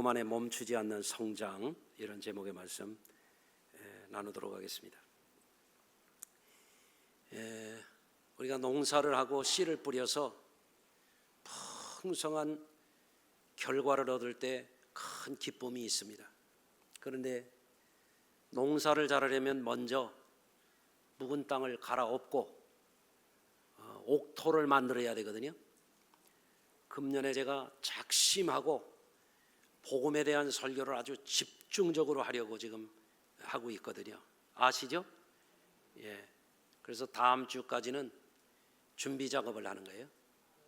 복음 안에 멈추지 않는 성장, 이런 제목의 말씀 나누도록 하겠습니다. 우리가 농사를 하고 씨를 뿌려서 풍성한 결과를 얻을 때 큰 기쁨이 있습니다. 그런데 농사를 잘하려면 먼저 묵은 땅을 갈아엎고 옥토를 만들어야 되거든요. 금년에 제가 작심하고 복음에 대한 설교를 아주 집중적으로 하려고 지금 하고 있거든요. 아시죠? 예. 그래서 다음 주까지는 준비 작업을 하는 거예요.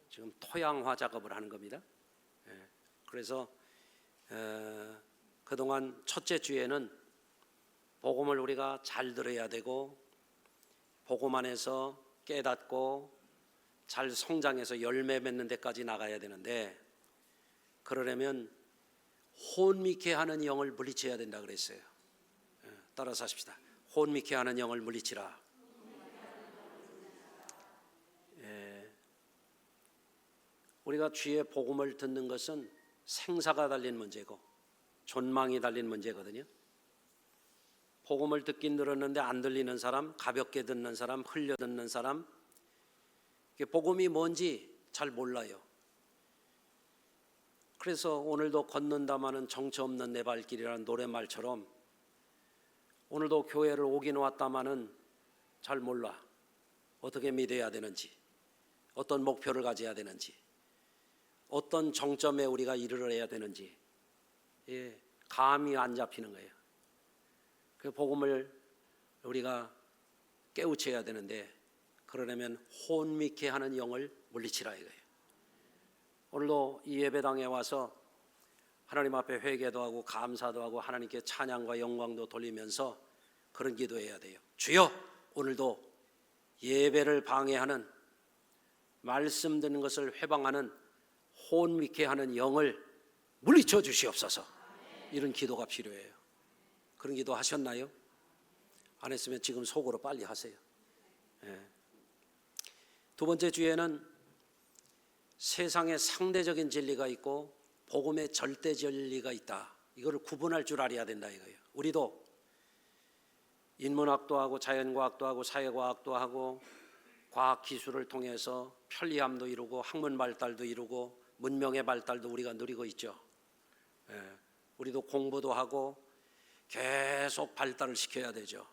지금 토양화 작업을 하는 겁니다. 예. 그래서 그동안 첫째 주에는 복음을 우리가 잘 들어야 되고 복음 안에서 깨닫고 잘 성장해서 열매 맺는 데까지 나가야 되는데, 그러려면 혼미케 하는 영을 물리쳐야 된다 그랬어요. 따라서 하십시다. 혼미케 하는 영을 물리치라. 우리가 주의 복음을 듣는 것은 생사가 달린 문제고 존망이 달린 문제거든요. 복음을 듣긴 들었는데 안 들리는 사람, 가볍게 듣는 사람, 흘려 듣는 사람, 복음이 뭔지 잘 몰라요. 그래서 오늘도 걷는다마는 정처 없는 내 발길이라는 노랫말처럼 오늘도 교회를 오긴 왔다마는 잘 몰라. 어떻게 믿어야 되는지, 어떤 목표를 가져야 되는지, 어떤 정점에 우리가 이르러야 되는지 감이 안 잡히는 거예요. 그 복음을 우리가 깨우쳐야 되는데, 그러려면 혼미케 하는 영을 물리치라 이거예요. 오늘도 이 예배당에 와서 하나님 앞에 회개도 하고 감사도 하고 하나님께 찬양과 영광도 돌리면서 그런 기도해야 돼요. 주여, 오늘도 예배를 방해하는, 말씀 듣는 것을 회방하는 혼미케 하는 영을 물리쳐 주시옵소서. 이런 기도가 필요해요. 그런 기도 하셨나요? 안 했으면 지금 속으로 빨리 하세요. 두 번째 주에는 세상에 상대적인 진리가 있고 복음의 절대 진리가 있다. 이거를 구분할 줄 알아야 된다 이거예요. 우리도 인문학도 하고 자연과학도 하고 사회과학도 하고 과학기술을 통해서 편리함도 이루고 학문 발달도 이루고 문명의 발달도 우리가 누리고 있죠. 우리도 공부도 하고 계속 발달을 시켜야 되죠.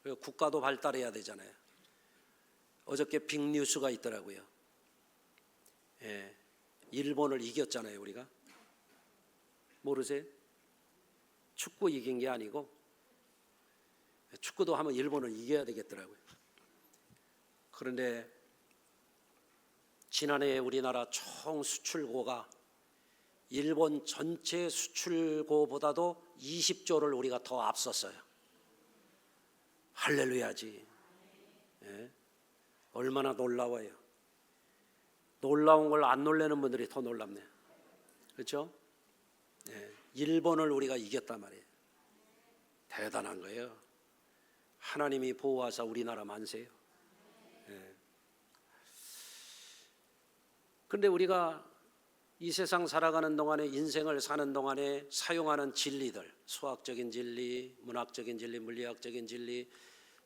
그리고 국가도 발달해야 되잖아요. 어저께 빅뉴스가 있더라고요. 일본을 이겼잖아요. 우리가 모르세요? 축구 이긴 게 아니고 축구도 하면 일본을 이겨야 되겠더라고요. 그런데 지난해 우리나라 총 수출고가 일본 전체 수출고보다도 20조를 우리가 더 앞섰어요. 할렐루야지. 얼마나 놀라워요. 놀라운 걸 안 놀라는 분들이 더 놀랍네요. 그렇죠? 일본을 우리가 이겼단 말이에요. 대단한 거예요. 하나님이 보호하사 우리나라 만세요. 그런데 우리가 이 세상 살아가는 동안에, 인생을 사는 동안에 사용하는 진리들, 수학적인 진리, 문학적인 진리, 물리학적인 진리,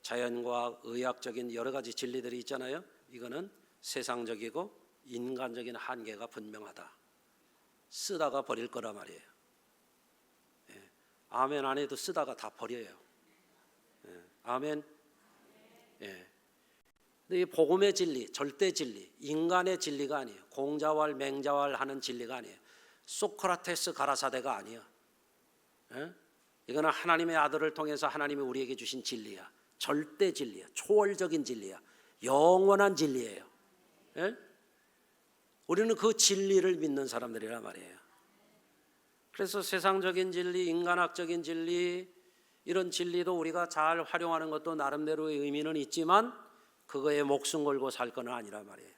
자연과학, 의학적인 여러 가지 진리들이 있잖아요. 이거는 세상적이고 인간적인 한계가 분명하다. 쓰다가 버릴 거란 말이에요. 아멘 안 해도 쓰다가 다 버려요. 아멘. 근데 이 복음의 진리, 절대 진리, 인간의 진리가 아니에요. 공자왈 맹자왈 하는 진리가 아니에요. 소크라테스 가라사대가 아니에요. 이거는 하나님의 아들을 통해서 하나님이 우리에게 주신 진리야. 절대 진리야. 초월적인 진리야. 영원한 진리예요. 우리는 그 진리를 믿는 사람들이란 말이에요. 그래서 세상적인 진리, 인간학적인 진리, 이런 진리도 우리가 잘 활용하는 것도 나름대로의 의미는 있지만 그거에 목숨 걸고 살 건 아니란 말이에요.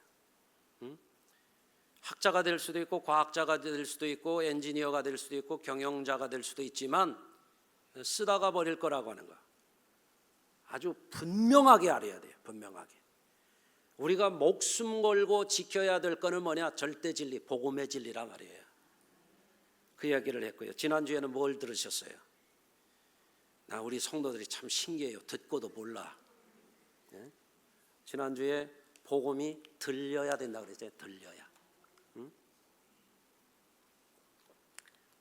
학자가 될 수도 있고 과학자가 될 수도 있고 엔지니어가 될 수도 있고 경영자가 될 수도 있지만 쓰다가 버릴 거라고 하는 거 아주 분명하게 알아야 돼요. 분명하게. 우리가 목숨 걸고 지켜야 될 거는 뭐냐? 절대 진리, 복음의 진리란 말이에요. 그 이야기를 했고요. 지난주에는 뭘 들으셨어요? 우리 성도들이 참 신기해요. 듣고도 몰라. 예? 지난주에 복음이 들려야 된다고 그랬잖아요. 들려야. 응?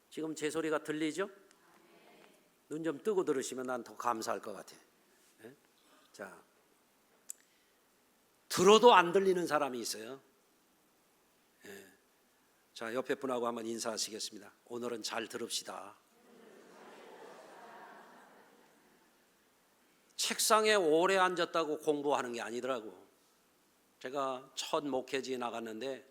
지금 제 소리가 들리죠? 눈 좀 뜨고 들으시면 난 더 감사할 것 같아요. 예? 자, 들어도 안 들리는 사람이 있어요. 예. 자, 옆에 분하고 한번 인사하시겠습니다. 오늘은 잘 들읍시다. 책상에 오래 앉았다고 공부하는 게 아니더라고. 제가 첫 목회지에 나갔는데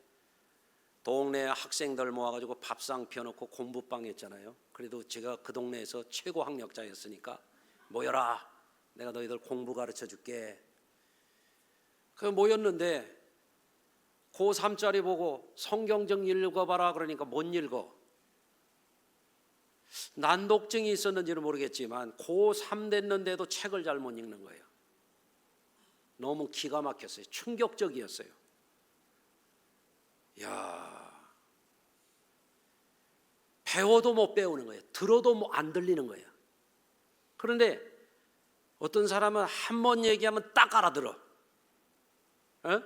동네 학생들 모아가지고 밥상 펴놓고 공부방 했잖아요. 그래도 제가 그 동네에서 최고 학력자였으니까 모여라. 내가 너희들 공부 가르쳐 줄게. 그 모였는데 고3짜리 보고 성경적 읽어봐라 그러니까 못 읽어. 난독증이 있었는지는 모르겠지만 고3 됐는데도 책을 잘 못 읽는 거예요. 너무 기가 막혔어요. 충격적이었어요. 야, 배워도 못 배우는 거예요. 들어도 안 들리는 거예요. 그런데 어떤 사람은 한 번 얘기하면 딱 알아들어. 에?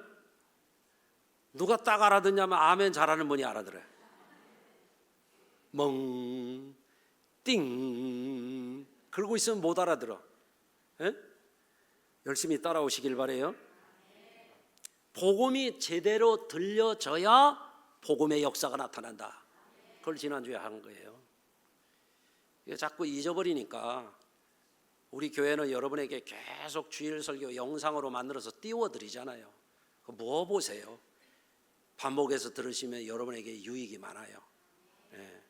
누가 딱 알아듣냐면 아멘 잘하는 분이 알아들어요. 멍, 띵 그러고 있으면 못 알아들어. 에? 열심히 따라오시길 바래요. 복음이 제대로 들려져야 복음의 역사가 나타난다. 그걸 지난주에 한 거예요. 자꾸 잊어버리니까 우리 교회는 여러분에게 계속 주일 설교 영상으로 만들어서 띄워드리잖아요. 뭐 보세요. 반복해서 들으시면 여러분에게 유익이 많아요. 네.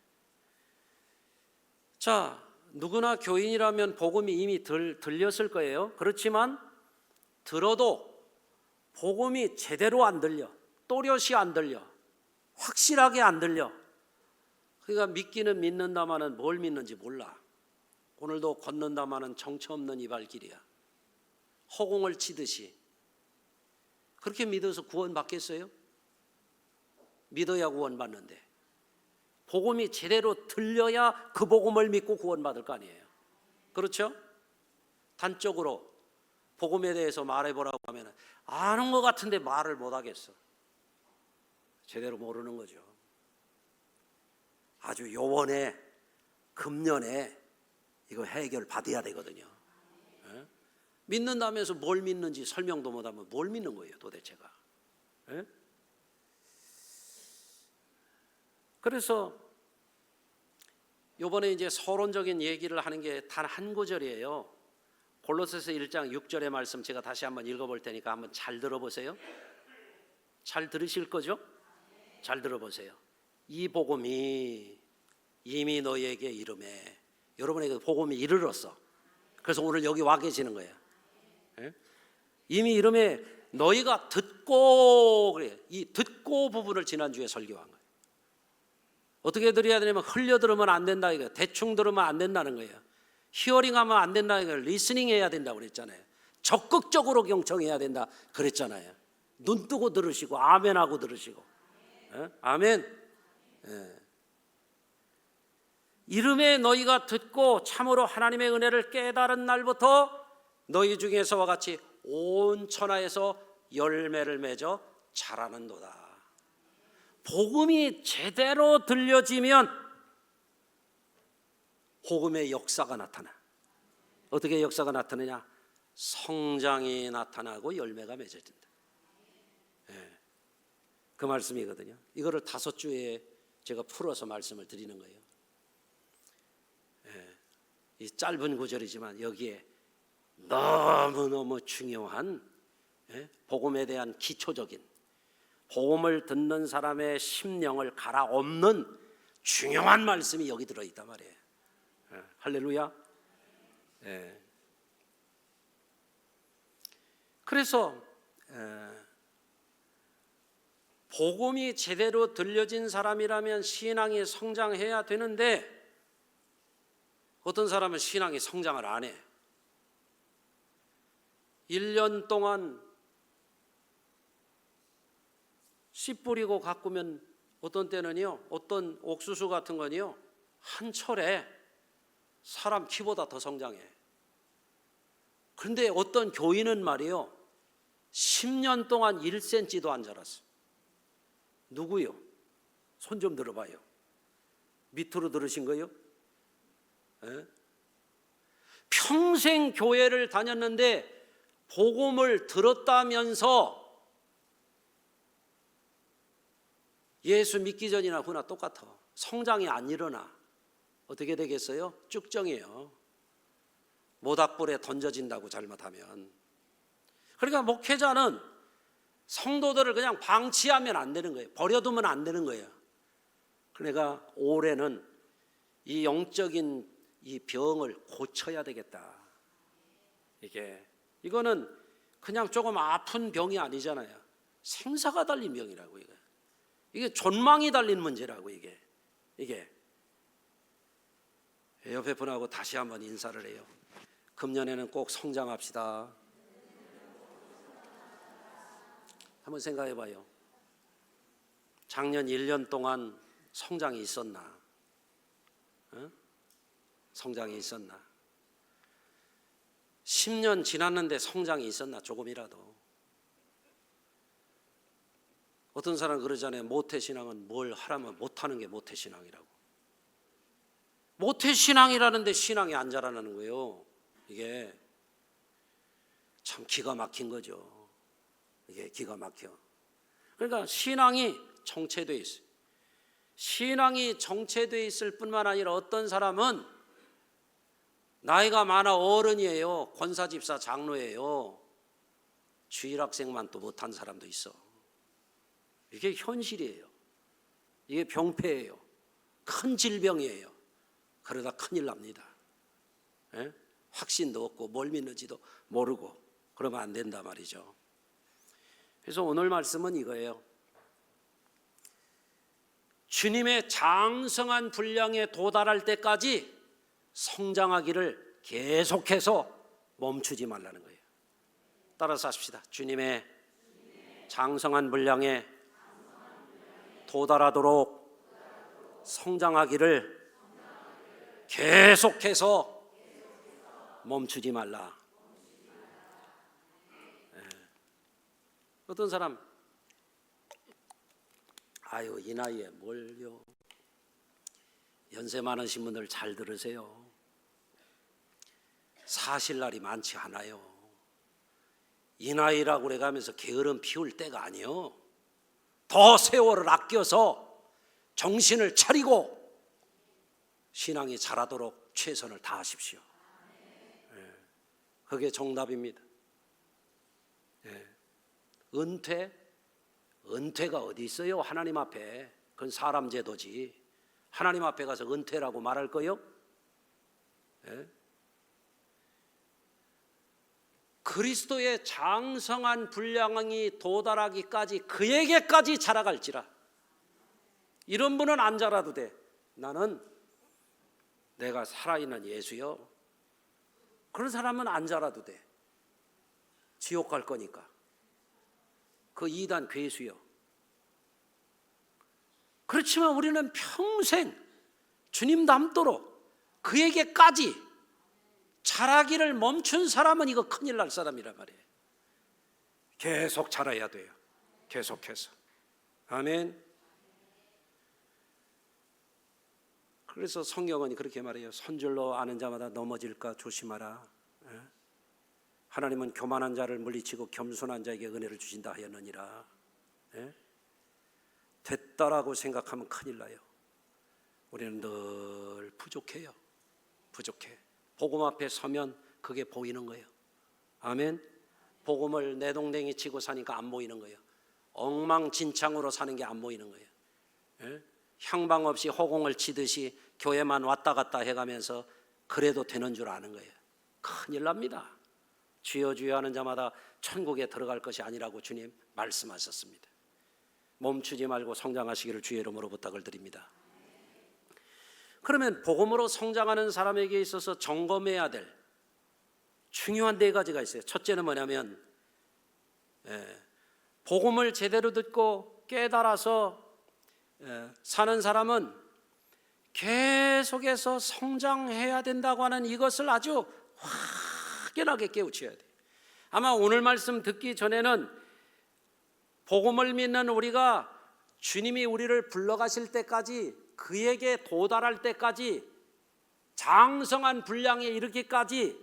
자, 누구나 교인이라면 복음이 이미 들렸을 거예요. 그렇지만 들어도 복음이 제대로 안 들려, 또렷이 안 들려, 확실하게 안 들려. 그러니까 믿기는 믿는다마는 뭘 믿는지 몰라. 오늘도 걷는다마는 정처 없는 이 발길이야. 허공을 치듯이. 그렇게 믿어서 구원 받겠어요? 믿어야 구원 받는데. 복음이 제대로 들려야 그 복음을 믿고 구원 받을 거 아니에요. 그렇죠? 단적으로 복음에 대해서 말해보라고 하면 아는 것 같은데 말을 못 하겠어. 제대로 모르는 거죠. 아주 요번에 금년에 이거 해결 받아야 되거든요. 예? 믿는다면서 뭘 믿는지 설명도 못하면 뭘 믿는 거예요 도대체가. 예? 그래서 요번에 이제 서론적인 얘기를 하는 게 단 한 구절이에요. 골로새서 1장 6절의 말씀 제가 다시 한번 읽어볼 테니까 한번 잘 들어보세요. 잘 들으실 거죠? 잘 들어보세요. 이 복음이 이미 너희에게 이르매. 여러분에게 복음이 이르렀어. 그래서 오늘 여기 와 계시는 거예요. 예? 이미 이르매 너희가 듣고, 그래. 이 듣고 부분을 지난주에 설교한 거예요. 어떻게 들어야 되냐면 흘려 들으면 안 된다 이거예요. 대충 들으면 안 된다는 거예요. 히어링하면 안 된다 이거예요. 리스닝 해야 된다고 그랬잖아요. 적극적으로 경청해야 된다 그랬잖아요. 눈 뜨고 들으시고 아멘하고 들으시고. 예? 아멘. 예. 이름에 너희가 듣고 참으로 하나님의 은혜를 깨달은 날부터 너희 중에서와 같이 온 천하에서 열매를 맺어 자라는도다. 복음이 제대로 들려지면 복음의 역사가 나타나. 어떻게 역사가 나타나냐? 성장이 나타나고 열매가 맺어진다. 예. 그 말씀이거든요. 이거를 5주에 제가 풀어서 말씀을 드리는 거예요. 예. 이 짧은 구절이지만 여기에 너무너무 중요한 복음에 대한 기초적인 복음을 듣는 사람의 심령을 갈아엎는 중요한 말씀이 여기 들어있단 말이에요. 할렐루야. 예. 그래서 복음이 제대로 들려진 사람이라면 신앙이 성장해야 되는데 어떤 사람은 신앙이 성장을 안 해. 1년 동안 씨 뿌리고 가꾸면 어떤 때는요, 어떤 옥수수 같은 건요, 한 철에 사람 키보다 더 성장해. 그런데 어떤 교인은 말이요, 10년 동안 1cm도 안 자랐어. 누구요? 손 좀 들어봐요. 밑으로 들으신 거요? 예? 평생 교회를 다녔는데 복음을 들었다면서 예수 믿기 전이나 후나 똑같아. 성장이 안 일어나. 어떻게 되겠어요? 쭉정이에요. 모닥불에 던져진다고 잘못하면. 그러니까 목회자는 성도들을 그냥 방치하면 안 되는 거예요. 버려두면 안 되는 거예요. 그러니까 올해는 이 영적인 이 병을 고쳐야 되겠다. 이거는 그냥 조금 아픈 병이 아니잖아요. 생사가 달린 병이라고 이게 존망이 달린 문제라고 이게 옆에 분하고 다시 한번 인사를 해요. 금년에는 꼭 성장합시다. 한번 생각해 봐요. 작년 1년 동안 성장이 있었나? 성장이 있었나? 10년 지났는데 성장이 있었나? 조금이라도. 어떤 사람은 그러잖아요. 모태신앙은 뭘 하라면 못하는 게 모태신앙이라고. 모태신앙이라는데 신앙이 안 자라나는 거예요. 이게 참 기가 막힌 거죠. 이게 기가 막혀. 그러니까 신앙이 정체되어 있어요. 신앙이 정체되어 있을 뿐만 아니라 어떤 사람은 나이가 많아 어른이에요. 권사집사 장로예요. 주일학생만 또 못한 사람도 있어. 이게 현실이에요. 이게 병폐예요. 큰 질병이에요. 그러다 큰일 납니다. 예? 확신도 없고 뭘 믿는지도 모르고 그러면 안 된다 말이죠. 그래서 오늘 말씀은 이거예요. 주님의 장성한 분량에 도달할 때까지 성장하기를 계속해서 멈추지 말라는 거예요. 따라서 하십시다. 주님의 장성한 분량에 도달하도록 성장하기를 계속해서 멈추지 말라. 어떤 사람 아유 이 나이에 뭘요. 연세 많으신 분들 잘 들으세요. 사실 날이 많지 않아요. 이 나이라고 그래가면서 게으름 피울 때가 아니요. 더 세월을 아껴서 정신을 차리고 신앙이 자라도록 최선을 다하십시오. 그게 정답입니다. 은퇴가 어디 있어요? 하나님 앞에. 그건 사람 제도지. 하나님 앞에 가서 은퇴라고 말할 거요? 그리스도의 장성한 분량이 도달하기까지 그에게까지 자라갈지라. 이런 분은 안 자라도 돼. 나는 내가 살아있는 예수요. 그런 사람은 안 자라도 돼. 지옥 갈 거니까. 그 이단 괴수요. 그렇지만 우리는 평생 주님 닮도록 그에게까지 자라기를 멈춘 사람은 이거 큰일 날 사람이란 말이에요. 계속 자라야 돼요. 계속해서. 아멘. 그래서 성경은 그렇게 말해요. 선줄로 아는 자마다 넘어질까 조심하라. 하나님은 교만한 자를 물리치고 겸손한 자에게 은혜를 주신다 하였느니라. 됐다라고 생각하면 큰일 나요. 우리는 늘 부족해요. 부족해. 복음 앞에 서면 그게 보이는 거예요. 아멘. 복음을 내동댕이 치고 사니까 안 보이는 거예요. 엉망진창으로 사는 게 안 보이는 거예요. 향방 없이 허공을 치듯이 교회만 왔다 갔다 해가면서 그래도 되는 줄 아는 거예요. 큰일 납니다. 주여 주여 하는 자마다 천국에 들어갈 것이 아니라고 주님 말씀하셨습니다. 멈추지 말고 성장하시기를 주의 이름으로 부탁을 드립니다. 그러면 복음으로 성장하는 사람에게 있어서 점검해야 될 중요한 4가지가 있어요. 첫째는 뭐냐면 복음을 제대로 듣고 깨달아서 사는 사람은 계속해서 성장해야 된다고 하는 이것을 아주 확연하게 깨우쳐야 돼요. 아마 오늘 말씀 듣기 전에는 복음을 믿는 우리가 주님이 우리를 불러가실 때까지, 그에게 도달할 때까지, 장성한 분량에 이르기까지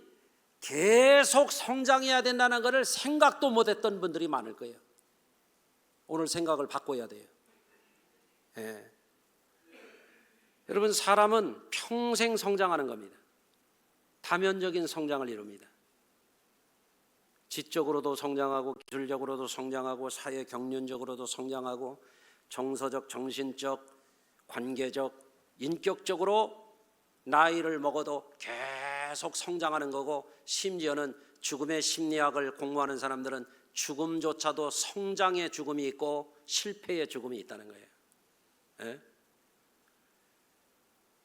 계속 성장해야 된다는 것을 생각도 못했던 분들이 많을 거예요. 오늘 생각을 바꿔야 돼요. 여러분, 사람은 평생 성장하는 겁니다. 다면적인 성장을 이룹니다. 지적으로도 성장하고, 기술적으로도 성장하고, 사회 경륜적으로도 성장하고, 정서적, 정신적, 관계적, 인격적으로 나이를 먹어도 계속 성장하는 거고, 심지어는 죽음의 심리학을 공부하는 사람들은 죽음조차도 성장의 죽음이 있고 실패의 죽음이 있다는 거예요.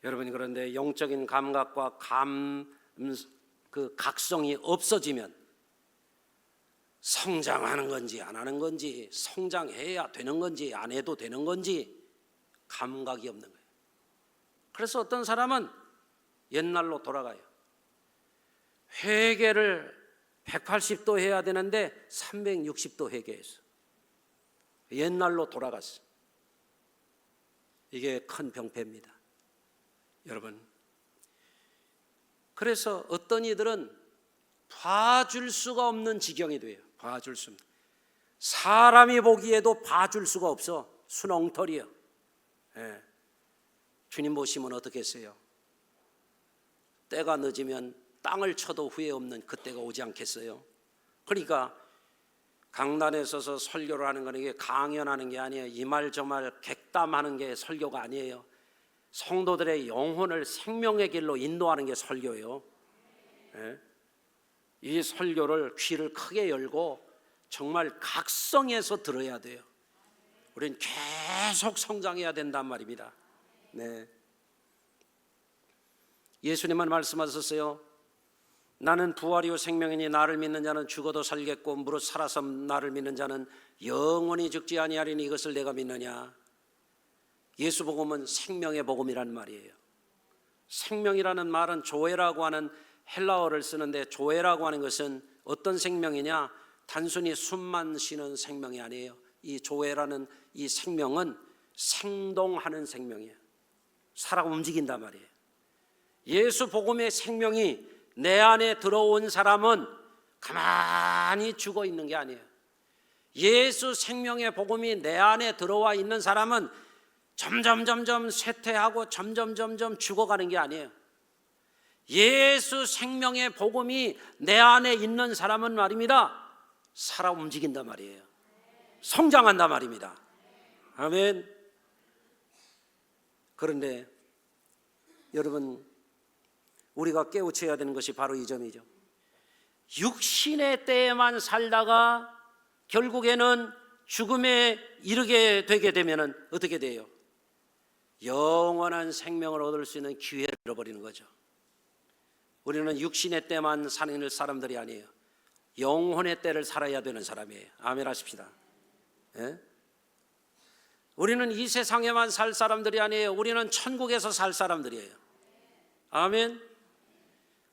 여러분, 그런데 영적인 감각과 그 각성이 없어지면 성장하는 건지 안 하는 건지, 성장해야 되는 건지 안 해도 되는 건지 감각이 없는 거예요. 그래서 어떤 사람은 옛날로 돌아가요. 회개를 180도 해야 되는데 360도 회개했어. 옛날로 돌아갔어. 이게 큰 병폐입니다, 여러분. 그래서 어떤 이들은 봐줄 수가 없는 지경이 돼요. 봐줄 수 없는. 사람이 보기에도 봐줄 수가 없어. 순엉터리요. 주님 보시면 어떻겠어요? 때가 늦으면 땅을 쳐도 후회 없는 그때가 오지 않겠어요? 그러니까 강단에 서서 설교를 하는 건 이게 강연하는 게 아니에요. 이 말 저 말 객담하는 게 설교가 아니에요. 성도들의 영혼을 생명의 길로 인도하는 게 설교예요. 이 설교를 귀를 크게 열고 정말 각성해서 들어야 돼요. 우리는 계속 성장해야 된단 말입니다. 예수님은 말씀하셨어요. 나는 부활이요 생명이니 나를 믿는 자는 죽어도 살겠고 무릇 살아서 나를 믿는 자는 영원히 죽지 아니하리니 이것을 내가 믿느냐. 예수 복음은 생명의 복음이란 말이에요. 생명이라는 말은 조에라고 하는 헬라어를 쓰는데, 조에라고 하는 것은 어떤 생명이냐? 단순히 숨만 쉬는 생명이 아니에요. 이 조에라는 이 생명은 생동하는 생명이에요. 살아 움직인단 말이에요. 예수 복음의 생명이 내 안에 들어온 사람은 가만히 죽어 있는 게 아니에요. 예수 생명의 복음이 내 안에 들어와 있는 사람은 점점 쇠퇴하고 점점 죽어가는 게 아니에요. 예수 생명의 복음이 내 안에 있는 사람은 말입니다, 살아 움직인단 말이에요. 성장한단 말입니다. 아멘. 그런데 여러분, 우리가 깨우쳐야 되는 것이 바로 이 점이죠. 육신의 때에만 살다가 결국에는 죽음에 이르게 되게 되면 어떻게 돼요? 영원한 생명을 얻을 수 있는 기회를 잃어버리는 거죠. 우리는 육신의 때만 사는 사람들이 아니에요. 영혼의 때를 살아야 되는 사람이에요. 아멘 하십시다. 우리는 이 세상에만 살 사람들이 아니에요. 우리는 천국에서 살 사람들이에요. 아멘.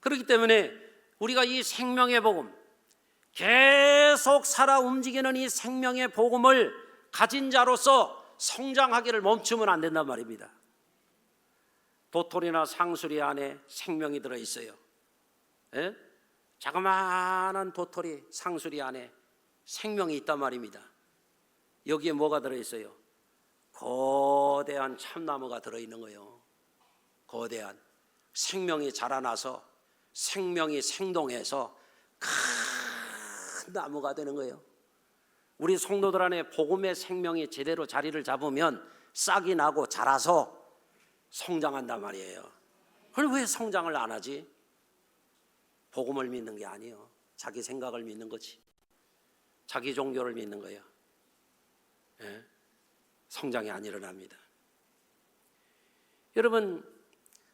그렇기 때문에 우리가 이 생명의 복음, 계속 살아 움직이는 이 생명의 복음을 가진 자로서 성장하기를 멈추면 안 된단 말입니다. 도토리나 상수리 안에 생명이 들어있어요. 자그마한 도토리, 상수리 안에 생명이 있단 말입니다. 여기에 뭐가 들어있어요? 거대한 참나무가 들어있는 거예요. 거대한 생명이 자라나서 생명이 생동해서 큰 나무가 되는 거예요. 우리 성도들 안에 복음의 생명이 제대로 자리를 잡으면 싹이 나고 자라서 성장한단 말이에요. 그럼 왜 성장을 안 하지? 복음을 믿는 게 아니에요. 자기 생각을 믿는 거지. 자기 종교를 믿는 거예요. 성장이 안 일어납니다. 여러분,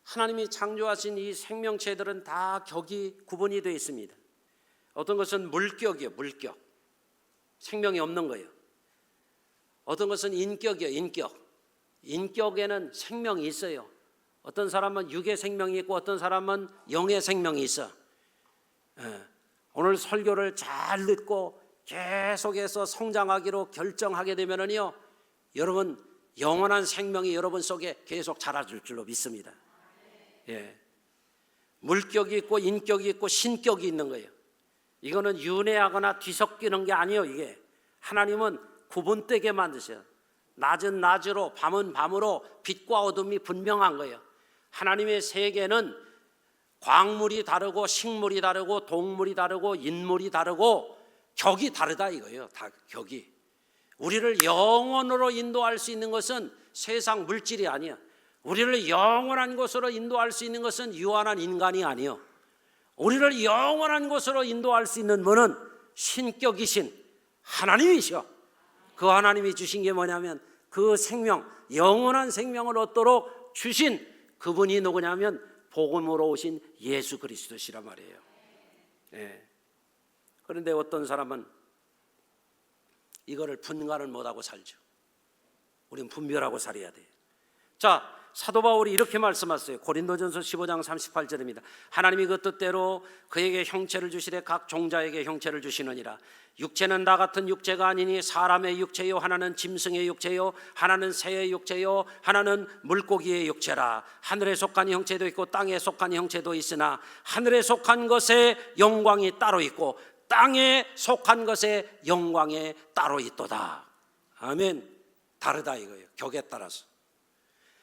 하나님이 창조하신 이 생명체들은 다 격이 구분이 되어 있습니다. 어떤 것은 물격이에요. 물격. 생명이 없는 거예요. 어떤 것은 인격이에요. 인격. 인격에는 생명이 있어요. 어떤 사람은 육의 생명이 있고 어떤 사람은 영의 생명이 있어. 오늘 설교를 잘 듣고 계속해서 성장하기로 결정하게 되면은요, 여러분 영원한 생명이 여러분 속에 계속 자라줄 줄로 믿습니다. 예. 물격이 있고 인격이 있고 신격이 있는 거예요. 이거는 윤회하거나 뒤섞이는 게 아니에요. 이게 하나님은 구분되게 만드셔요. 낮은 낮으로 밤은 밤으로 빛과 어둠이 분명한 거예요. 하나님의 세계는 광물이 다르고 식물이 다르고 동물이 다르고 인물이 다르고 격이 다르다 이거예요. 다 격이. 우리를 영원으로 인도할 수 있는 것은 세상 물질이 아니야. 우리를 영원한 곳으로 인도할 수 있는 것은 유한한 인간이 아니요. 우리를 영원한 곳으로 인도할 수 있는 분은 신격이신 하나님이셔. 그 하나님이 주신 게 뭐냐면 그 생명, 영원한 생명을 얻도록 주신 그분이 누구냐면 복음으로 오신 예수 그리스도시란 말이에요. 예. 그런데 어떤 사람은 이거를 분간을 못하고 살죠. 우린 분별하고 살아야 돼요. 자, 사도 바울이 이렇게 말씀하셨어요. 고린도전서 15장 38절입니다. 하나님이 그 뜻대로 그에게 형체를 주시되 각 종자에게 형체를 주시느니라. 육체는 다 같은 육체가 아니니 사람의 육체요 하나는 짐승의 육체요 하나는 새의 육체요 하나는 물고기의 육체라. 하늘에 속한 형체도 있고 땅에 속한 형체도 있으나 하늘에 속한 것의 영광이 따로 있고 땅에 속한 것의 영광이 따로 있도다. 아멘. 다르다 이거예요. 격에 따라서.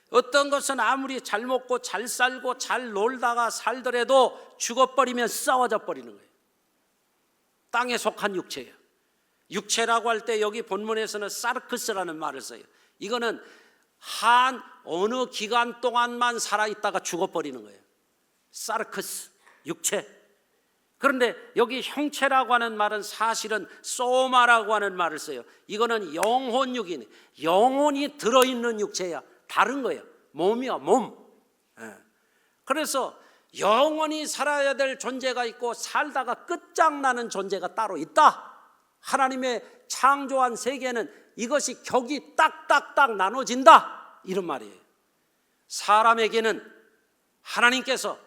어떤 것은 아무리 잘 먹고 잘 살고 잘 놀다가 살더라도 죽어버리면 썩어져 버리는 거예요. 땅에 속한 육체예요. 육체라고 할 때 여기 본문에서는 사르크스라는 말을 써요. 이거는 한 어느 기간 동안만 살아있다가 죽어버리는 거예요. 사르크스, 육체. 그런데 여기 형체라고 하는 말은 사실은 소마라고 하는 말을 써요. 이거는 영혼육이네. 영혼이 들어있는 육체야. 다른 거예요. 몸이야, 몸. 그래서 영원히 살아야 될 존재가 있고 살다가 끝장나는 존재가 따로 있다. 하나님의 창조한 세계는 이것이 격이 딱딱딱 나눠진다. 이런 말이에요. 사람에게는 하나님께서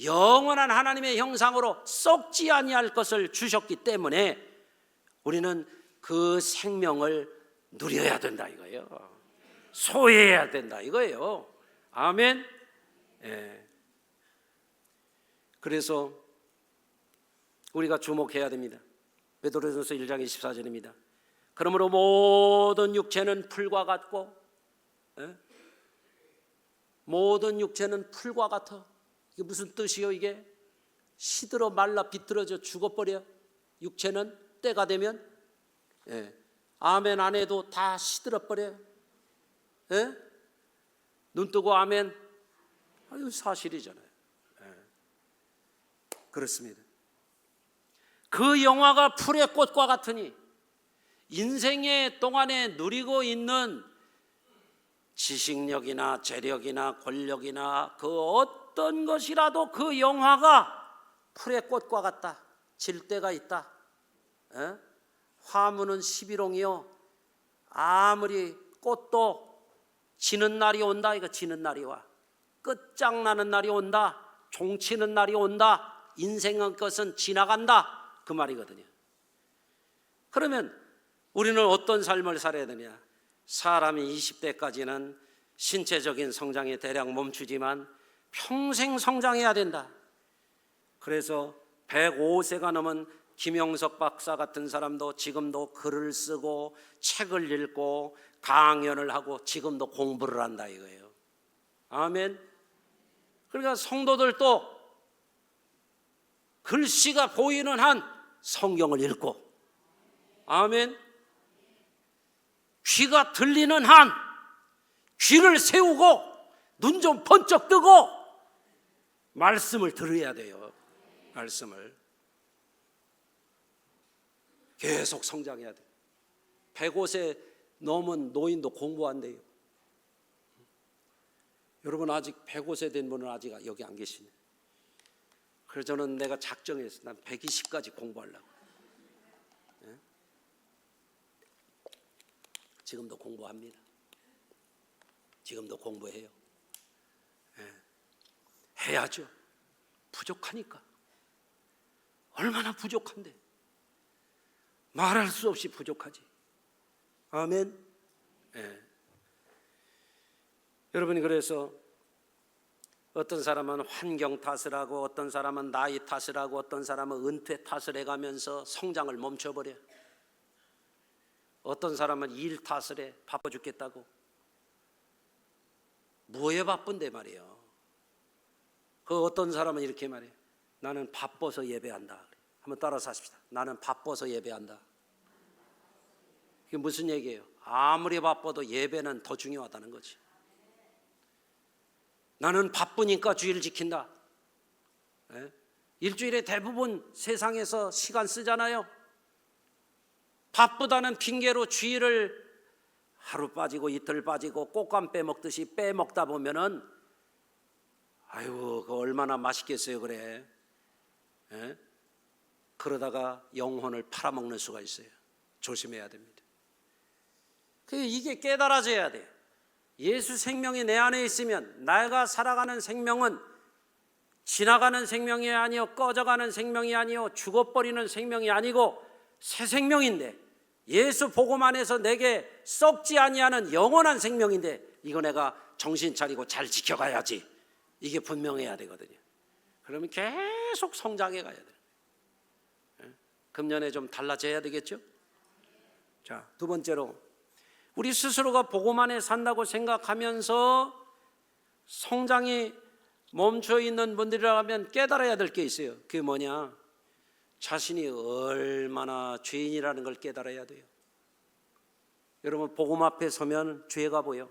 영원한 하나님의 형상으로 썩지 아니할 것을 주셨기 때문에 우리는 그 생명을 누려야 된다 이거예요. 소유해야 된다 이거예요. 아멘. 예. 그래서 우리가 주목해야 됩니다. 베드로전서 1장 24절입니다. 그러므로 모든 육체는 풀과 같고, 모든 육체는 풀과 같아. 이게 무슨 뜻이요? 이게 시들어 말라 비틀어져 죽어버려. 육체는 때가 되면 아멘 안 해도 다 시들어버려요. 눈 뜨고 아멘. 아유 사실이잖아요. 그렇습니다. 그 영화가 풀의 꽃과 같으니 인생의 동안에 누리고 있는 지식력이나 재력이나 권력이나 그 어떤 것이라도 그 영화가 풀의 꽃과 같다. 질 때가 있다. 화무는 11홍이요 아무리 꽃도 지는 날이 온다. 이거 지는 날이 와. 끝장나는 날이 온다. 종치는 날이 온다. 인생의 것은 지나간다. 그 말이거든요. 그러면 우리는 어떤 삶을 살아야 되냐? 사람이 20대까지는 신체적인 성장이 대략 멈추지만 평생 성장해야 된다. 그래서 105세가 넘은 김영석 박사 같은 사람도 지금도 글을 쓰고 책을 읽고 강연을 하고 지금도 공부를 한다 이거예요. 아멘. 그러니까 성도들도 글씨가 보이는 한 성경을 읽고, 아멘. 귀가 들리는 한 귀를 세우고 눈 좀 번쩍 뜨고 말씀을 들어야 돼요. 말씀을 계속 성장해야 돼요. 105세 넘은 노인도 공부한대요. 여러분 아직 105세 된 분은 아직 여기 안 계시네. 그래서 저는 내가 작정했어. 난 120까지 공부하려고. 지금도 공부합니다. 지금도 공부해요. 해야죠. 부족하니까. 얼마나 부족한데. 말할 수 없이 부족하지. 아멘. 여러분이 그래서 어떤 사람은 환경 탓을 하고 어떤 사람은 나이 탓을 하고 어떤 사람은 은퇴 탓을 해가면서 성장을 멈춰버려. 어떤 사람은 일 탓을 해. 바빠 죽겠다고. 뭐에 바쁜데 말이에요. 그 어떤 사람은 이렇게 말해요. 나는 바빠서 예배한다. 한번 따라서 하십시다. 나는 바빠서 예배한다. 이게 무슨 얘기예요? 아무리 바빠도 예배는 더 중요하다는 거지. 나는 바쁘니까 주의를 지킨다. 일주일에 대부분 세상에서 시간 쓰잖아요. 바쁘다는 핑계로 주의를 하루 빠지고 이틀 빠지고 꽃감 빼먹듯이 빼먹다 보면은 아유, 그 얼마나 맛있겠어요, 그래. 그러다가 영혼을 팔아먹는 수가 있어요. 조심해야 됩니다. 이게 깨달아져야 돼. 예수 생명이 내 안에 있으면 내가 살아가는 생명은 지나가는 생명이 아니요 꺼져가는 생명이 아니요 죽어버리는 생명이 아니고 새 생명인데 예수 복음 안에서 내게 썩지 아니하는 영원한 생명인데 이거 내가 정신 차리고 잘 지켜가야지. 이게 분명해야 되거든요. 그러면 계속 성장해 가야 돼요. 금년에 좀 달라져야 되겠죠? 자, 두 번째로 우리 스스로가 복음 안에 산다고 생각하면서 성장이 멈춰 있는 분들이라면 깨달아야 될 게 있어요. 그게 뭐냐? 자신이 얼마나 죄인이라는 걸 깨달아야 돼요. 여러분 복음 앞에 서면 죄가 보여.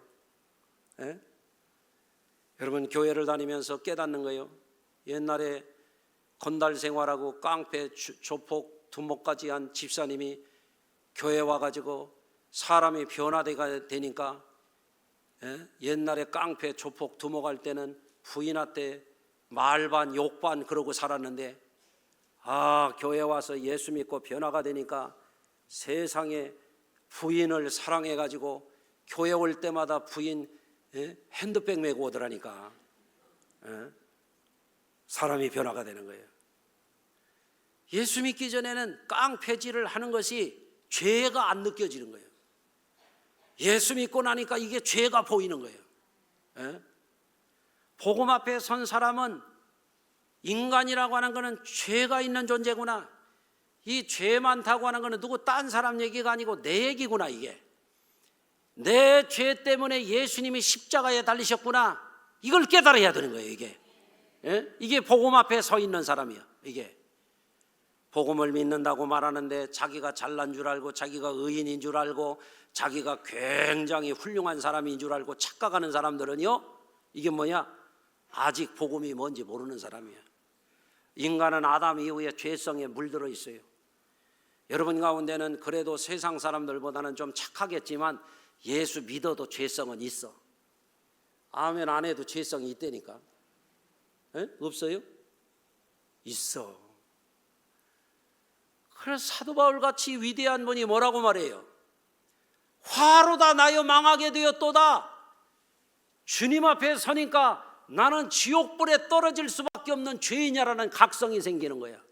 여러분 교회를 다니면서 깨닫는 거예요. 옛날에 건달 생활하고 깡패 조폭 두목까지 한 집사님이 교회 와가지고 사람이 변화되가 되니까 옛날에 깡패 조폭 두목할 때는 부인한테 말반 욕반 그러고 살았는데 교회 와서 예수 믿고 변화가 되니까 세상에 부인을 사랑해가지고 교회 올 때마다 부인 핸드백 메고 오더라니까. 사람이 변화가 되는 거예요. 예수 믿기 전에는 깡패질을 하는 것이 죄가 안 느껴지는 거예요. 예수 믿고 나니까 이게 죄가 보이는 거예요. 복음 앞에 선 사람은 인간이라고 하는 것은 죄가 있는 존재구나. 이 죄 많다고 하는 것은 누구 딴 사람 얘기가 아니고 내 얘기구나. 이게 내 죄 때문에 예수님이 십자가에 달리셨구나. 이걸 깨달아야 되는 거예요. 이게 복음 앞에 서 있는 사람이야. 이게 복음을 믿는다고 말하는데 자기가 잘난 줄 알고 자기가 의인인 줄 알고 자기가 굉장히 훌륭한 사람인 줄 알고 착각하는 사람들은요, 이게 뭐냐? 아직 복음이 뭔지 모르는 사람이야. 인간은 아담 이후에 죄성에 물들어 있어요. 여러분 가운데는 그래도 세상 사람들보다는 좀 착하겠지만 예수 믿어도 죄성은 있어. 아멘 안 해도 죄성이 있다니까. 없어요? 있어. 그래서 사도 바울같이 위대한 분이 뭐라고 말해요? 화로다 나여 망하게 되었도다. 주님 앞에 서니까 나는 지옥불에 떨어질 수밖에 없는 죄인이라는 각성이 생기는 거야.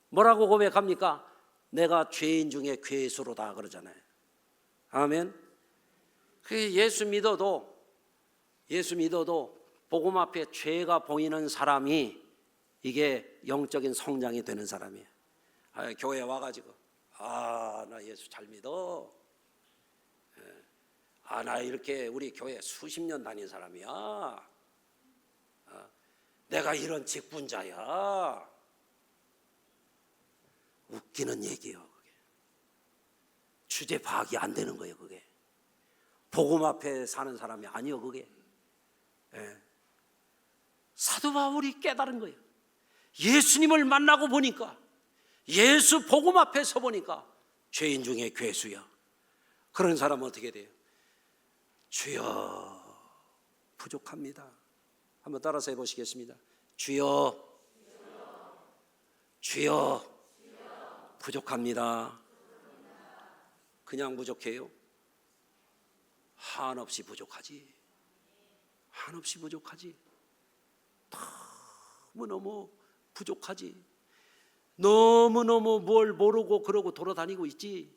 뭐라고 고백합니까? 내가 죄인 중에 괴수로다 그러잖아요. 아멘. 예수 믿어도 복음 앞에 죄가 보이는 사람이 이게 영적인 성장이 되는 사람이에요. 교회 와가지고 나 예수 잘 믿어. 나 이렇게 우리 교회 수십 년 다닌 사람이야. 내가 이런 직분자야. 웃기는 얘기예요. 그게. 주제 파악이 안 되는 거예요. 그게 복음 앞에 사는 사람이 아니요. 그게 사도 바울이 깨달은 거예요. 예수님을 만나고 보니까 예수 복음 앞에 서 보니까 죄인 중에 괴수야. 그런 사람은 어떻게 돼요? 주여 부족합니다. 한번 따라서 해보시겠습니다. 주여 부족합니다. 그냥 부족해요? 한없이 부족하지. 한없이 부족하지. 너무너무 부족하지. 너무너무 뭘 모르고 그러고 돌아다니고 있지.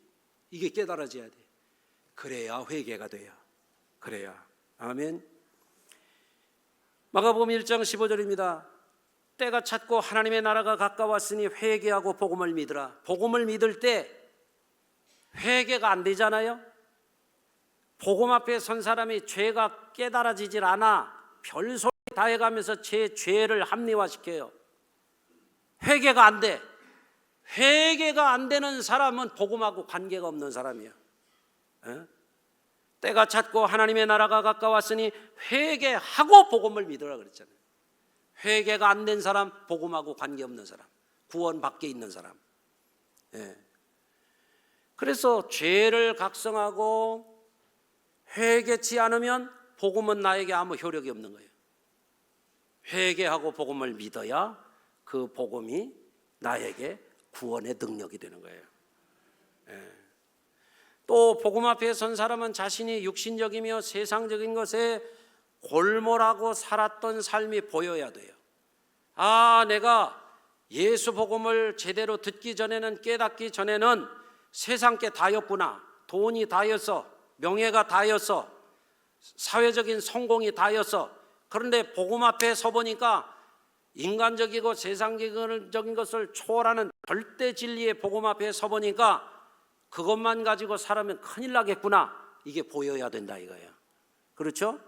이게 깨달아져야 돼. 그래야 회개가 돼요. 그래야. 아멘. 마가복음 1장 15절입니다. 때가 찼고 하나님의 나라가 가까웠으니 회개하고 복음을 믿으라. 복음을 믿을 때 회개가 안 되잖아요. 복음 앞에 선 사람이 죄가 깨달아지질 않아 별소리 다 해가면서 제 죄를 합리화시켜요. 회개가 안 돼. 회개가 안 되는 사람은 복음하고 관계가 없는 사람이에요. 때가 찼고 하나님의 나라가 가까웠으니 회개하고 복음을 믿으라 그랬잖아요. 회개가 안 된 사람, 복음하고 관계없는 사람, 구원 밖에 있는 사람. 그래서 죄를 각성하고 회개치 않으면 복음은 나에게 아무 효력이 없는 거예요. 회개하고 복음을 믿어야 그 복음이 나에게 구원의 능력이 되는 거예요. 또 복음 앞에 선 사람은 자신이 육신적이며 세상적인 것에 골몰하고 살았던 삶이 보여야 돼요. 아, 내가 예수 복음을 제대로 듣기 전에는, 깨닫기 전에는 세상 게 다였구나. 돈이 다였어. 명예가 다였어. 사회적인 성공이 다였어. 그런데 복음 앞에 서보니까 인간적이고 세상적인 것을 초월하는 절대 진리의 복음 앞에 서보니까 그것만 가지고 살아면 큰일 나겠구나. 이게 보여야 된다 이거예요. 그렇죠?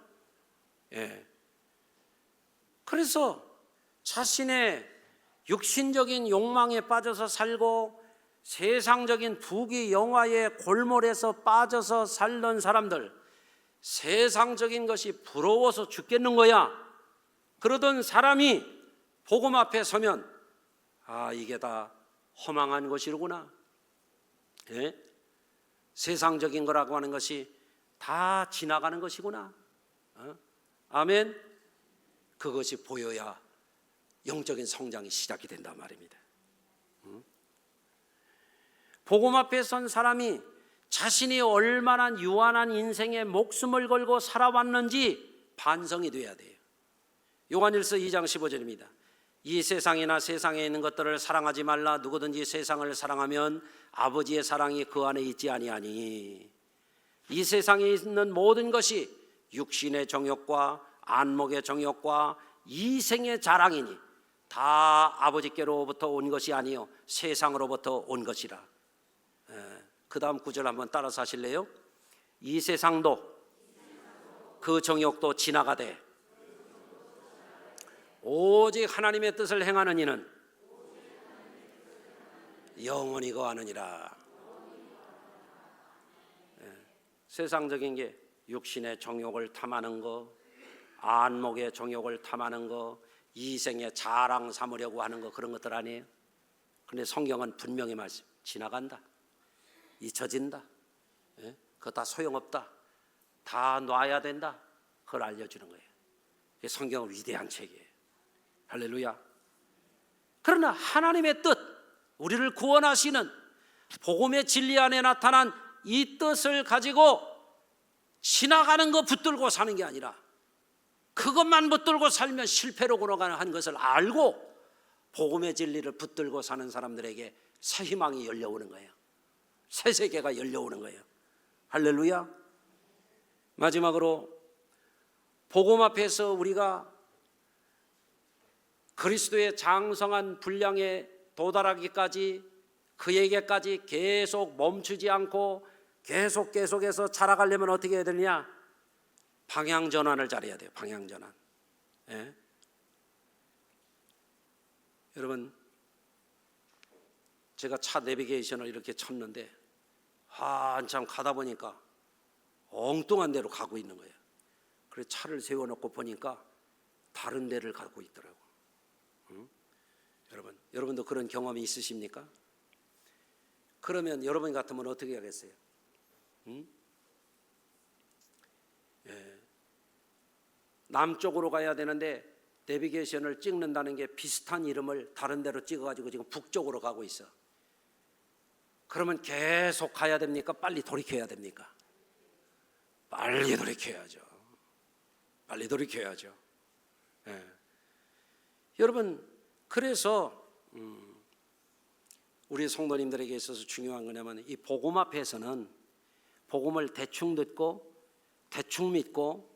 예. 그래서 자신의 육신적인 욕망에 빠져서 살고 세상적인 부귀 영화에 골몰해서 빠져서 살던 사람들, 세상적인 것이 부러워서 죽겠는 거야. 그러던 사람이 복음 앞에 서면 아, 이게 다 허망한 것이로구나. 예? 세상적인 거라고 하는 것이 다 지나가는 것이구나. 아멘. 그것이 보여야 영적인 성장이 시작이 된단 말입니다. 복음 앞에 선 사람이 자신이 얼마나 유한한 인생에 목숨을 걸고 살아왔는지 반성이 돼야 돼요. 요한일서 2장 15절입니다. 이 세상이나 세상에 있는 것들을 사랑하지 말라. 누구든지 세상을 사랑하면 아버지의 사랑이 그 안에 있지 아니하니. 이 세상에 있는 모든 것이 육신의 정욕과 안목의 정욕과 이생의 자랑이니 다 아버지께로부터 온 것이 아니요 세상으로부터 온 것이라. 그 다음 구절 한번 따라서 하실래요? 이 세상도 그 정욕도 지나가되 오직 하나님의 뜻을 행하는 이는 영원히 거하느니라. 세상적인 게 육신의 정욕을 탐하는 거, 안목의 정욕을 탐하는 거, 이생의 자랑 삼으려고 하는 거, 그런 것들 아니에요. 그런데 성경은 분명히 말씀, 지나간다, 잊혀진다, 그거 다 소용없다, 다 놔야 된다, 그걸 알려주는 거예요. 성경은 위대한 책이에요. 할렐루야. 그러나 하나님의 뜻, 우리를 구원하시는 복음의 진리 안에 나타난 이 뜻을 가지고 지나가는 거 붙들고 사는 게 아니라 그것만 붙들고 살면 실패로 걸어가는 것을 알고 복음의 진리를 붙들고 사는 사람들에게 새 희망이 열려오는 거예요. 새 세계가 열려오는 거예요. 할렐루야. 마지막으로 복음 앞에서 우리가 그리스도의 장성한 분량에 도달하기까지, 그에게까지 계속 멈추지 않고 계속해서 자라가려면 어떻게 해야 되느냐? 방향 전환을 잘해야 돼요. 방향 전환. 예? 여러분, 제가 차 내비게이션을 이렇게 쳤는데 한참 가다 보니까 엉뚱한 데로 가고 있는 거예요. 그래서 차를 세워놓고 보니까 다른 데를 가고 있더라고. 여러분도 그런 경험이 있으십니까? 그러면 여러분 같으면 어떻게 하겠어요? 남쪽으로 가야 되는데 내비게이션을 찍는다는 게 비슷한 이름을 다른 데로 찍어가지고 지금 북쪽으로 가고 있어. 그러면 계속 가야 됩니까? 빨리 돌이켜야 됩니까? 빨리 돌이켜야죠. 빨리 돌이켜야죠. 예. 여러분, 그래서 우리 성도님들에게 있어서 중요한 거냐면 이 복음 앞에서는 복음을 대충 듣고 대충 믿고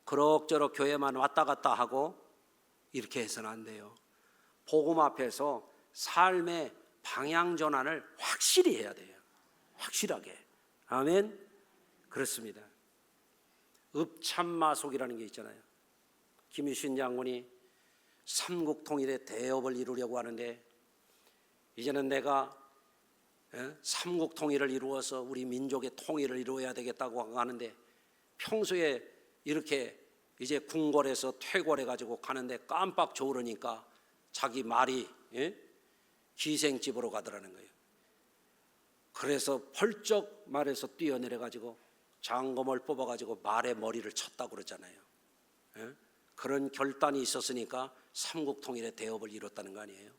그럭저럭 교회만 왔다 갔다 하고 이렇게 해서는 안 돼요. 복음 앞에서 삶의 방향 전환을 확실히 해야 돼요. 확실하게. 아멘. 그렇습니다. 읍참마속이라는 게 있잖아요. 김유신 장군이 삼국 통일의 대업을 이루려고 하는데 이제는 내가 삼국 통일을 이루어서 우리 민족의 통일을 이루어야 되겠다고 하는데 평소에 이렇게 이제 궁궐에서 퇴궐해 가지고 가는데 깜빡 졸으니까 자기 말이 기생집으로 가더라는 거예요. 그래서 펄쩍 말에서 뛰어내려 가지고 장검을 뽑아 가지고 말의 머리를 쳤다고 그러잖아요. 그런 결단이 있었으니까 삼국 통일의 대업을 이뤘다는 거 아니에요?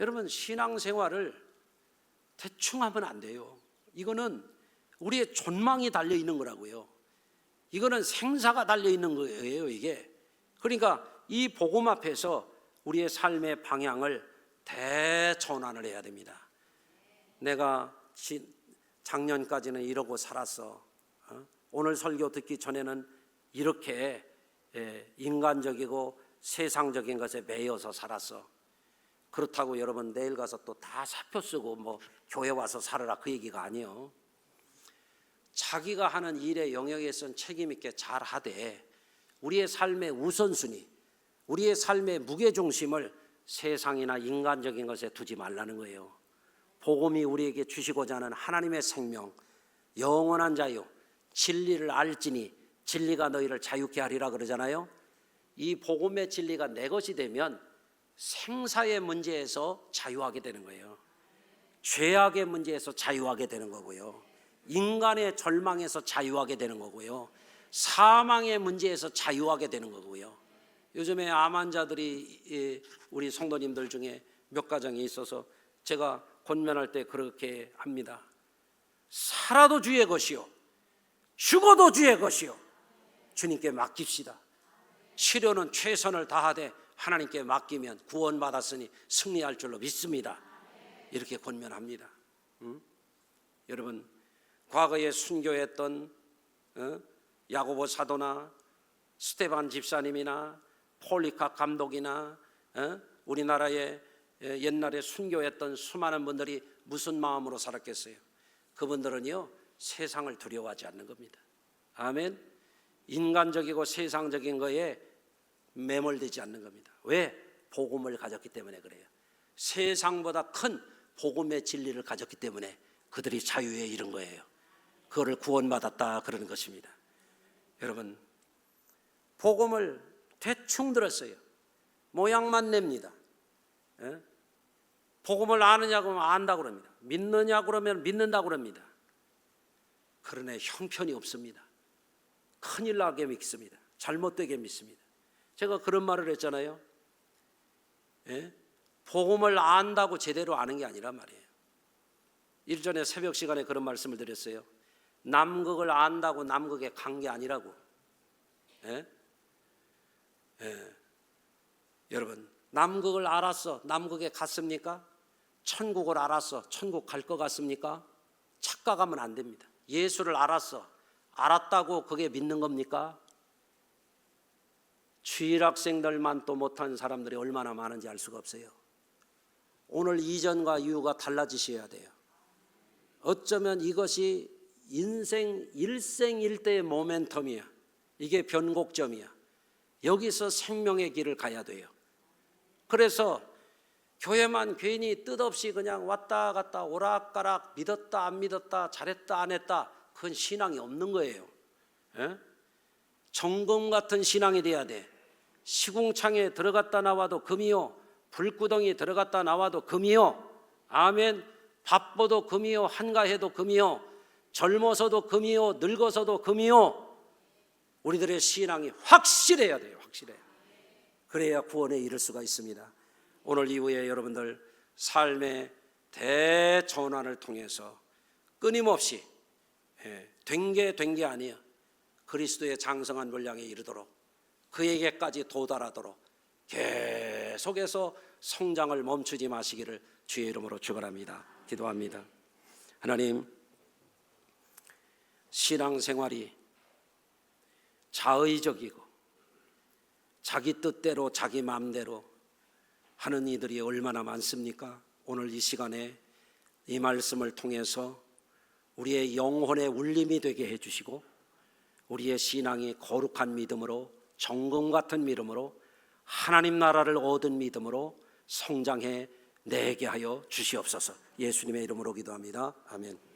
여러분, 신앙생활을 대충 하면 안 돼요. 이거는 우리의 존망이 달려 있는 거라고요. 이거는 생사가 달려 있는 거예요, 이게. 그러니까 이 복음 앞에서 우리의 삶의 방향을 대전환을 해야 됩니다. 내가 작년까지는 이러고 살았어. 오늘 설교 듣기 전에는 이렇게 인간적이고 세상적인 것에 매여서 살았어. 그렇다고 여러분 내일 가서 또 다 사표 쓰고 뭐 교회 와서 살아라 그 얘기가 아니에요. 자기가 하는 일의 영역에선 책임 있게 잘 하되 우리의 삶의 우선순위, 우리의 삶의 무게중심을 세상이나 인간적인 것에 두지 말라는 거예요. 복음이 우리에게 주시고자 하는 하나님의 생명, 영원한 자유, 진리를 알지니 진리가 너희를 자유케 하리라 그러잖아요. 이 복음의 진리가 내 것이 되면 생사의 문제에서 자유하게 되는 거예요. 죄악의 문제에서 자유하게 되는 거고요. 인간의 절망에서 자유하게 되는 거고요. 사망의 문제에서 자유하게 되는 거고요. 요즘에 암 환자들이 우리 성도님들 중에 몇 가정이 있어서 제가 권면할 때 그렇게 합니다. 살아도 주의 것이요 죽어도 주의 것이요 주님께 맡깁시다. 치료는 최선을 다하되 하나님께 맡기면 구원받았으니 승리할 줄로 믿습니다. 이렇게 권면합니다. 여러분, 과거에 순교했던 야고보 사도나 스테반 집사님이나 폴리카 감독이나 우리나라에 옛날에 순교했던 수많은 분들이 무슨 마음으로 살았겠어요? 그분들은요 세상을 두려워하지 않는 겁니다. 아멘. 인간적이고 세상적인 거에 매몰되지 않는 겁니다. 왜? 복음을 가졌기 때문에 그래요. 세상보다 큰 복음의 진리를 가졌기 때문에 그들이 자유에 이른 거예요. 그거를 구원받았다 그러는 것입니다. 여러분, 복음을 대충 들었어요. 모양만 냅니다. 복음을 아느냐고 하면 안다고 그럽니다. 믿느냐고 그러면 믿는다고 그럽니다. 그러나 형편이 없습니다. 큰일 나게 믿습니다. 잘못되게 믿습니다. 제가 그런 말을 했잖아요. 복음을 안다고 제대로 아는 게 아니란 말이에요. 일전에 새벽 시간에 그런 말씀을 드렸어요. 남극을 안다고 남극에 간 게 아니라고. 여러분, 남극을 알았어. 남극에 갔습니까? 천국을 알았어. 천국 갈 것 같습니까? 착각하면 안 됩니다. 예수를 알았어. 알았다고 그게 믿는 겁니까? 주일학생들만 또 못한 사람들이 얼마나 많은지 알 수가 없어요. 오늘 이전과 이후가 달라지셔야 돼요. 어쩌면 이것이 인생 일생일대의 모멘텀이야. 이게 변곡점이야. 여기서 생명의 길을 가야 돼요. 그래서 교회만 괜히 뜻없이 그냥 왔다 갔다 오락가락 믿었다 안 믿었다 잘했다 안 했다 그건 신앙이 없는 거예요. 정금 같은 신앙이 돼야 돼. 시궁창에 들어갔다 나와도 금이요 불구덩이 들어갔다 나와도 금이요 아멘. 바빠도 금이요 한가해도 금이요 젊어서도 금이요 늙어서도 금이요. 우리들의 신앙이 확실해야 돼요. 확실해요. 그래야 구원에 이를 수가 있습니다. 오늘 이후에 여러분들 삶의 대전환을 통해서 끊임없이 된 게 아니에요. 그리스도의 장성한 분량에 이르도록 그에게까지 도달하도록 계속해서 성장을 멈추지 마시기를 주의 이름으로 축원합니다. 기도합니다. 하나님, 신앙생활이 자의적이고 자기 뜻대로 자기 마음대로 하는 이들이 얼마나 많습니까? 오늘 이 시간에 이 말씀을 통해서 우리의 영혼의 울림이 되게 해주시고 우리의 신앙이 거룩한 믿음으로 정금 같은 믿음으로 하나님 나라를 얻은 믿음으로 성장해 내게 하여 주시옵소서. 예수님의 이름으로 기도합니다. 아멘.